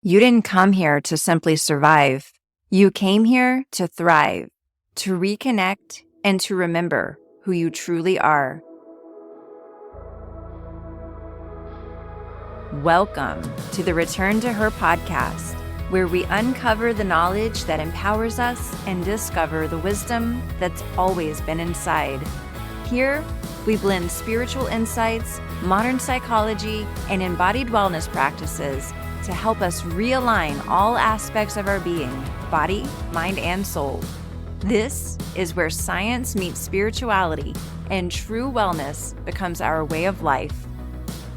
You didn't come here to simply survive. You came here to thrive, to reconnect, and to remember who you truly are. Welcome to the Return to Her podcast, where we uncover the knowledge that empowers us and discover the wisdom that's always been inside. Here, we blend spiritual insights, modern psychology, and embodied wellness practices to help us realign all aspects of our being, body, mind, and soul. This is where science meets spirituality and true wellness becomes our way of life.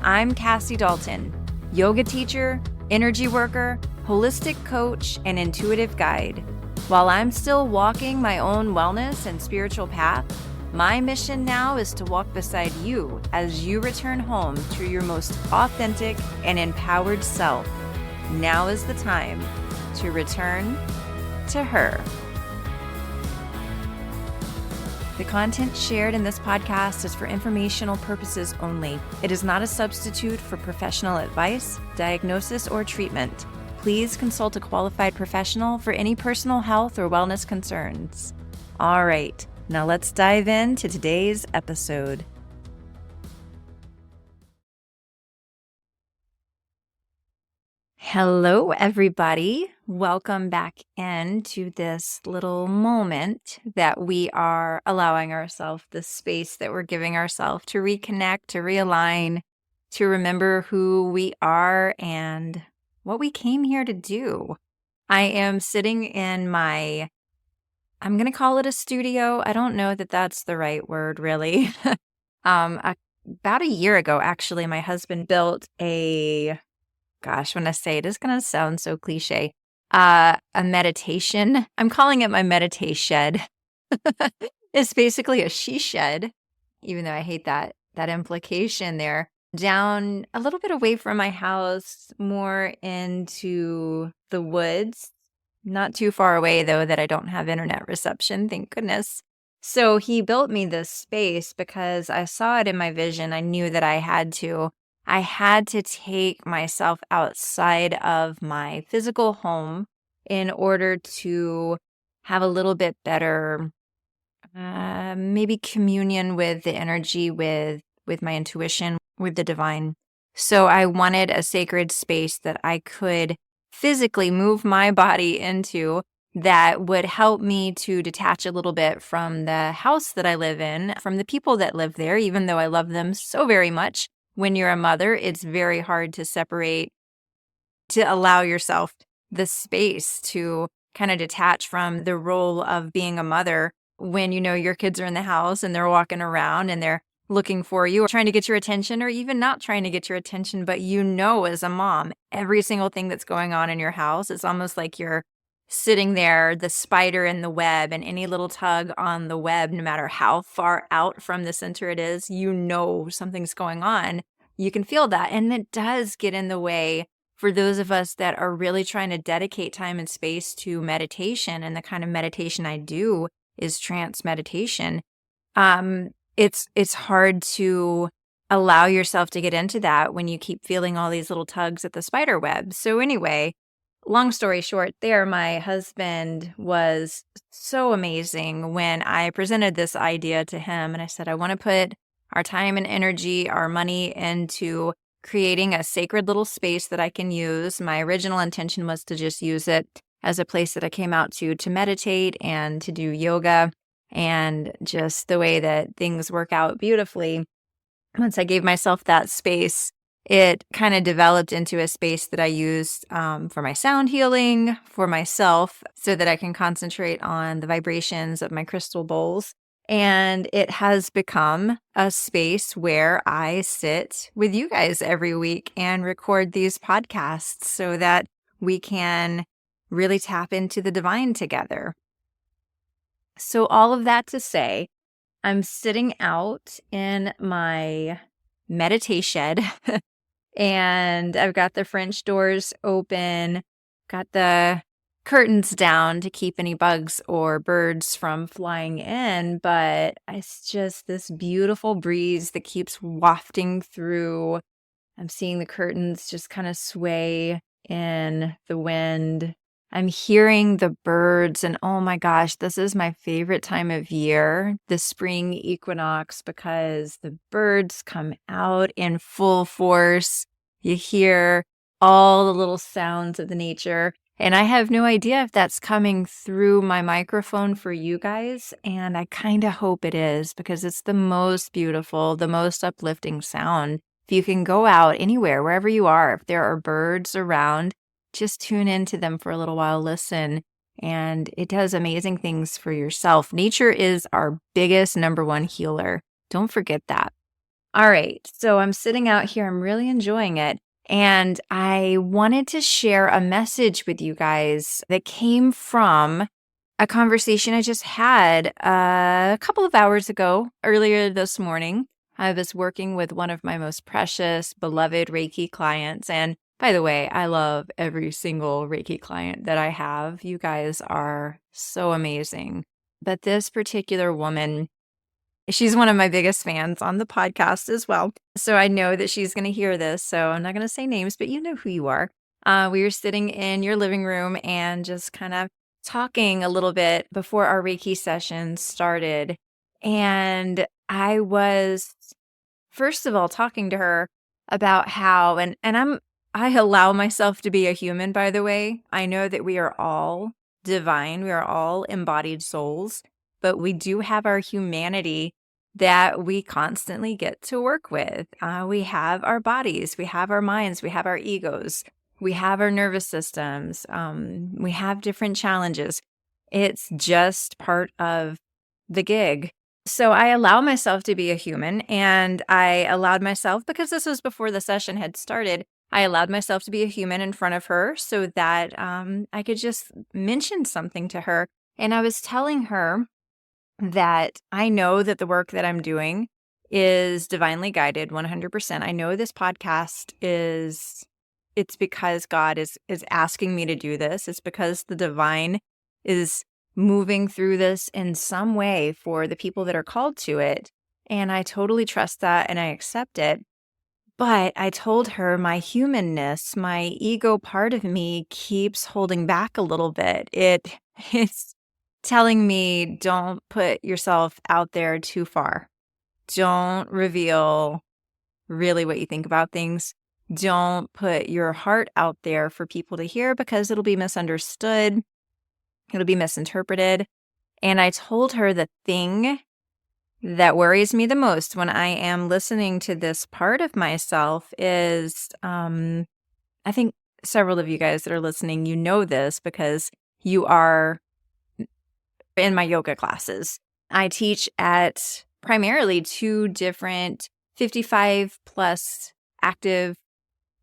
I'm Cassie Dalton, yoga teacher, energy worker, holistic coach, and intuitive guide. While I'm still walking my own wellness and spiritual path, my mission now is to walk beside you as you return home to your most authentic and empowered self. Now is the time to return to her. The content shared in this podcast is for informational purposes only. It is not a substitute for professional advice, diagnosis, or treatment. Please consult a qualified professional for any personal health or wellness concerns. All right. Now let's dive into today's episode. Hello, everybody. Welcome back into this little moment that we are allowing ourselves, the space that we're giving ourselves to reconnect, to realign, to remember who we are and what we came here to do. I am sitting in I'm going to call it a studio. I don't know that that's the right word, really. About a year ago, actually, my husband built when I say it, it's going to sound so cliche, a meditation. I'm calling it my meditation shed. It's basically a she shed, even though I hate that implication there. Down a little bit away from my house, more into the woods. Not too far away, though, that I don't have internet reception, thank goodness. So he built me this space because I saw it in my vision. I knew that I had to take myself outside of my physical home in order to have a little bit better, maybe communion with the energy, with my intuition, with the divine. So I wanted a sacred space that I could physically move my body into that would help me to detach a little bit from the house that I live in, from the people that live there, even though I love them so very much. When you're a mother, it's very hard to separate, to allow yourself the space to kind of detach from the role of being a mother when you know your kids are in the house and they're walking around and they're looking for you or trying to get your attention, or even not trying to get your attention, but as a mom, every single thing that's going on in your house, it's almost like you're sitting there, the spider in the web, and any little tug on the web, no matter how far out from the center it is, something's going on. You can feel that. And it does get in the way for those of us that are really trying to dedicate time and space to meditation. And the kind of meditation I do is trance meditation. It's hard to allow yourself to get into that when you keep feeling all these little tugs at the spider web. So anyway, long story short there, my husband was so amazing when I presented this idea to him. And I said, I want to put our time and energy, our money into creating a sacred little space that I can use. My original intention was to just use it as a place that I came out to meditate and to do yoga. And just the way that things work out beautifully, once I gave myself that space, it kind of developed into a space that I used for my sound healing, for myself, so that I can concentrate on the vibrations of my crystal bowls. And it has become a space where I sit with you guys every week and record these podcasts so that we can really tap into the divine together. So all of that to say, I'm sitting out in my meditation shed and I've got the French doors open, got the curtains down to keep any bugs or birds from flying in, but it's just this beautiful breeze that keeps wafting through. I'm seeing the curtains just kind of sway in the wind. I'm hearing the birds, and oh my gosh, this is my favorite time of year, the spring equinox, because the birds come out in full force. You hear all the little sounds of the nature. And I have no idea if that's coming through my microphone for you guys. And I kind of hope it is, because it's the most beautiful, the most uplifting sound. If you can go out anywhere, wherever you are, if there are birds around, just tune into them for a little while, listen, and it does amazing things for yourself. Nature is our biggest number one healer. Don't forget that. All right, so I'm sitting out here. I'm really enjoying it. And I wanted to share a message with you guys that came from a conversation I just had a couple of hours ago, earlier this morning. I was working with one of my most precious, beloved Reiki clients. And by the way, I love every single Reiki client that I have. You guys are so amazing. But this particular woman, she's one of my biggest fans on the podcast as well. So I know that she's going to hear this. So I'm not going to say names, but you know who you are. We were sitting in your living room and just kind of talking a little bit before our Reiki session started. And I was, first of all, talking to her about how, I allow myself to be a human, by the way. I know that we are all divine. We are all embodied souls, but we do have our humanity that we constantly get to work with. We have our bodies, we have our minds, we have our egos, we have our nervous systems, we have different challenges. It's just part of the gig. So I allow myself to be a human, and I allowed myself, because this was before the session had started, I allowed myself to be a human in front of her so that I could just mention something to her. And I was telling her that I know that the work that I'm doing is divinely guided 100%. I know this podcast it's because God is asking me to do this. It's because the divine is moving through this in some way for the people that are called to it. And I totally trust that and I accept it. But I told her my humanness, my ego part of me keeps holding back a little bit. It's telling me, don't put yourself out there too far. Don't reveal really what you think about things. Don't put your heart out there for people to hear, because it'll be misunderstood. It'll be misinterpreted. And I told her the thing that worries me the most when I am listening to this part of myself is, I think several of you guys that are listening, you know this because you are in my yoga classes. I teach at primarily 2 different 55 plus active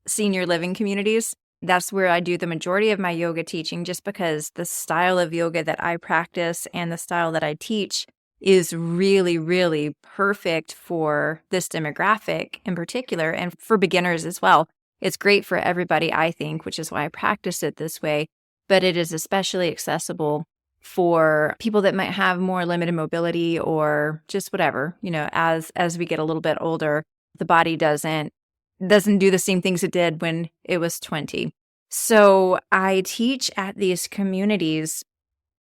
senior living communities. That's where I do the majority of my yoga teaching, just because the style of yoga that I practice and the style that I teach is really, really perfect for this demographic in particular, and for beginners as well. It's great for everybody, I think, which is why I practice it this way, but it is especially accessible for people that might have more limited mobility or just whatever, as we get a little bit older, the body doesn't do the same things it did when it was 20. So I teach at these communities,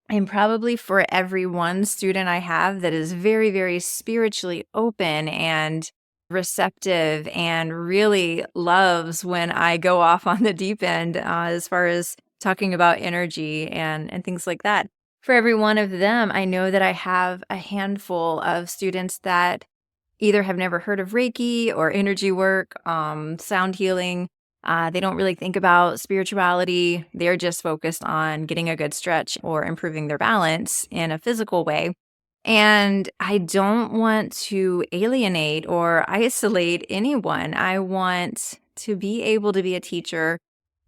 and probably for every one student I have that is very, very spiritually open and receptive and really loves when I go off on the deep end as far as talking about energy and things like that. For every one of them, I know that I have a handful of students that either have never heard of Reiki or energy work, sound healing. They don't really think about spirituality. They're just focused on getting a good stretch or improving their balance in a physical way. And I don't want to alienate or isolate anyone. I want to be able to be a teacher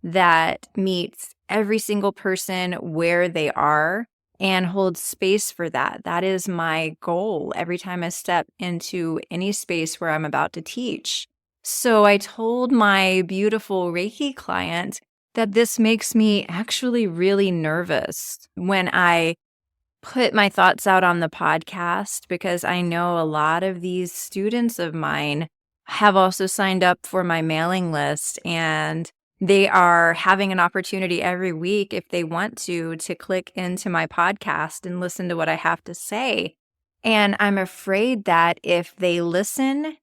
that meets every single person where they are and hold space for that. That is my goal every time I step into any space where I'm about to teach. So I told my beautiful Reiki client that this makes me actually really nervous when I put my thoughts out on the podcast, because I know a lot of these students of mine have also signed up for my mailing list, and They are having an opportunity every week, if they want to click into my podcast and listen to what I have to say. And I'm afraid that if they listen,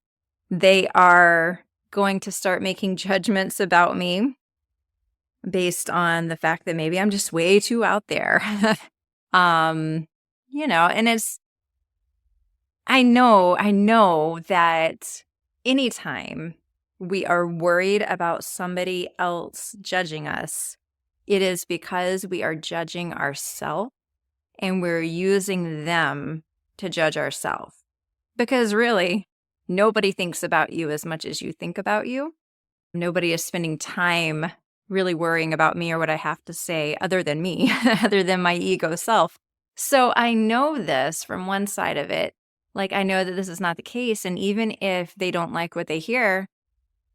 they are going to start making judgments about me based on the fact that maybe I'm just way too out there. um, and I know that anytime we are worried about somebody else judging us, it is because we are judging ourselves and we're using them to judge ourselves. Because really, nobody thinks about you as much as you think about you. Nobody is spending time really worrying about me or what I have to say other than me, other than my ego self. So I know this from one side of it. Like, I know that this is not the case. And even if they don't like what they hear,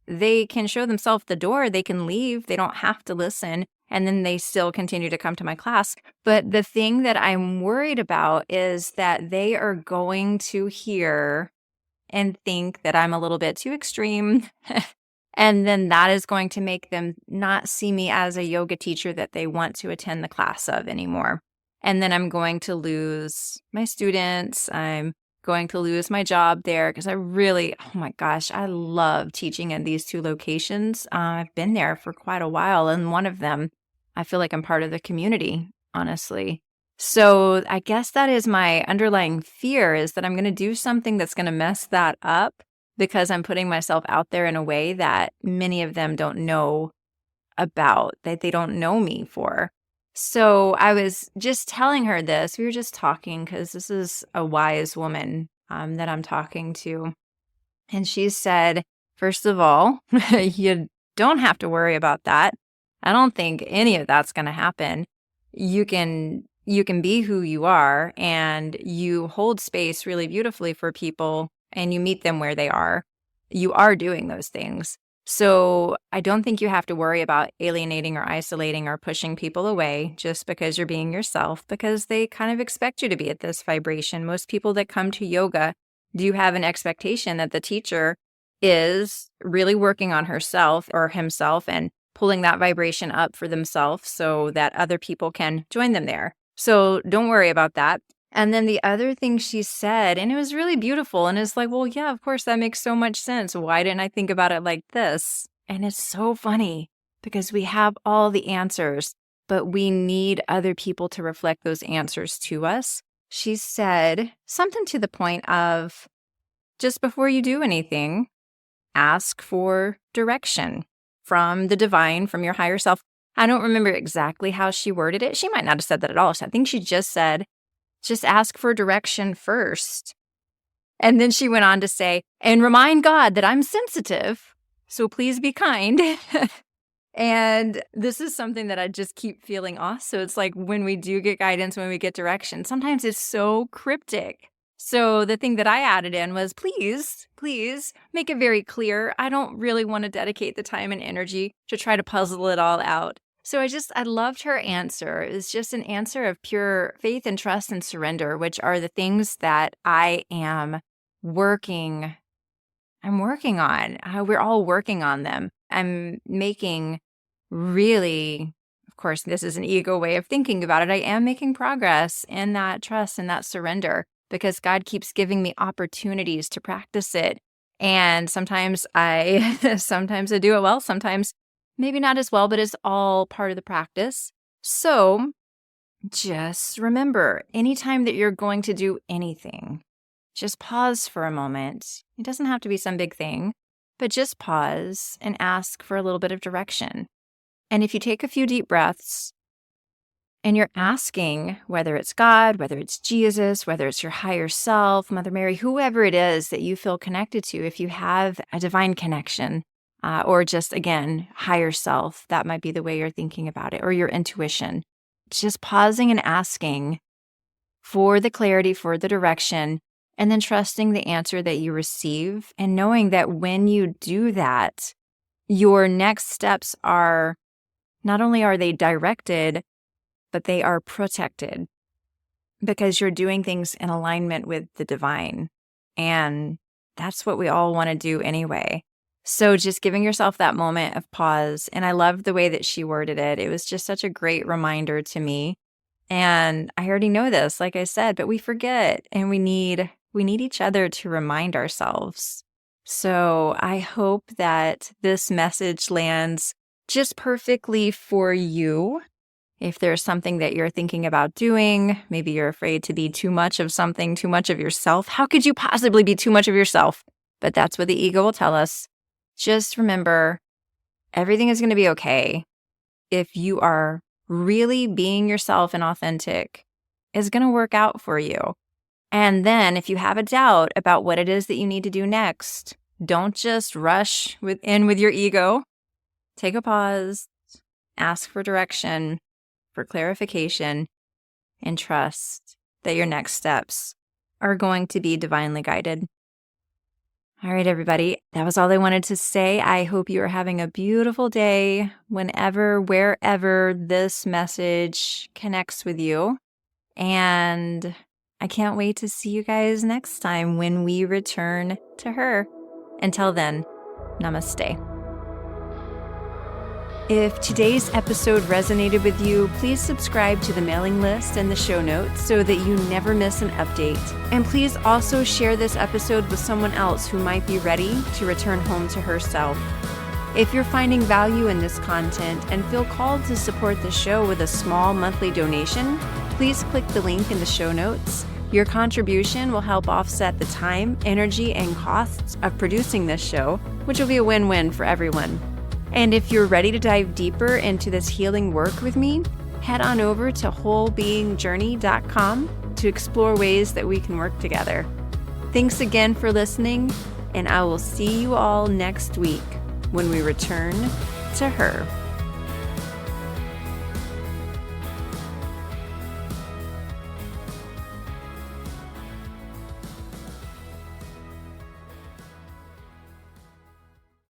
they can show themselves the door. They can leave. They don't have to listen. And then they still continue to come to my class. But the thing that I'm worried about is that they are going to hear and think that I'm a little bit too extreme. And then that is going to make them not see me as a yoga teacher that they want to attend the class of anymore. And then I'm going to lose my students. I'm going to lose my job there because I really, oh my gosh, I love teaching at these two locations. I've been there for quite a while. And one of them, I feel like I'm part of the community, honestly. So I guess that is my underlying fear, is that I'm going to do something that's going to mess that up because I'm putting myself out there in a way that many of them don't know about, that they don't know me for. So I was just telling her this. We were just talking because this is a wise woman that I'm talking to. And she said, first of all, you don't have to worry about that. I don't think any of that's going to happen. You can be who you are, and you hold space really beautifully for people, and you meet them where they are. You are doing those things. So I don't think you have to worry about alienating or isolating or pushing people away just because you're being yourself, because they kind of expect you to be at this vibration. Most people that come to yoga do have an expectation that the teacher is really working on herself or himself and pulling that vibration up for themselves so that other people can join them there. So don't worry about that. And then the other thing she said, and it was really beautiful, and it's like, well, yeah, of course, that makes so much sense. Why didn't I think about it like this? And it's so funny because we have all the answers, but we need other people to reflect those answers to us. She said something to the point of, just before you do anything, ask for direction from the divine, from your higher self. I don't remember exactly how she worded it. She might not have said that at all. So I think she just said, just ask for direction first. And then she went on to say, and remind God that I'm sensitive, so please be kind. And this is something that I just keep feeling off. So it's like when we do get guidance, when we get direction, sometimes it's so cryptic. So the thing that I added in was, please make it very clear. I don't really want to dedicate the time and energy to try to puzzle it all out. So I loved her answer. It was just an answer of pure faith and trust and surrender, which are the things that I am working on. We're all working on them. I'm making really, of course, this is an ego way of thinking about it. I am making progress in that trust and that surrender because God keeps giving me opportunities to practice it. And sometimes I do it well, sometimes maybe not as well, but it's all part of the practice. So just remember, anytime that you're going to do anything, just pause for a moment. It doesn't have to be some big thing, but just pause and ask for a little bit of direction. And if you take a few deep breaths and you're asking, whether it's God, whether it's Jesus, whether it's your higher self, Mother Mary, whoever it is that you feel connected to, if you have a divine connection, or just, again, higher self, that might be the way you're thinking about it, or your intuition. Just pausing and asking for the clarity, for the direction, and then trusting the answer that you receive, and knowing that when you do that, your next steps are, not only are they directed, but they are protected, because you're doing things in alignment with the divine. And that's what we all want to do anyway. So just giving yourself that moment of pause. And I loved the way that she worded it. It was just such a great reminder to me. And I already know this, like I said, but we forget and we need each other to remind ourselves. So I hope that this message lands just perfectly for you. If there's something that you're thinking about doing, maybe you're afraid to be too much of something, too much of yourself. How could you possibly be too much of yourself? But that's what the ego will tell us. Just remember, everything is going to be okay. If you are really being yourself and authentic, it's going to work out for you. And then if you have a doubt about what it is that you need to do next, don't just rush in with your ego. Take a pause, ask for direction, for clarification, and trust that your next steps are going to be divinely guided. All right, everybody, that was all I wanted to say. I hope you are having a beautiful day whenever, wherever this message connects with you. And I can't wait to see you guys next time when we return to her. Until then, namaste. If today's episode resonated with you, please subscribe to the mailing list and the show notes so that you never miss an update. And please also share this episode with someone else who might be ready to return home to herself. If you're finding value in this content and feel called to support the show with a small monthly donation, please click the link in the show notes. Your contribution will help offset the time, energy, and costs of producing this show, which will be a win-win for everyone. And if you're ready to dive deeper into this healing work with me, head on over to wholebeingjurney.com to explore ways that we can work together. Thanks again for listening, and I will see you all next week when we return to her.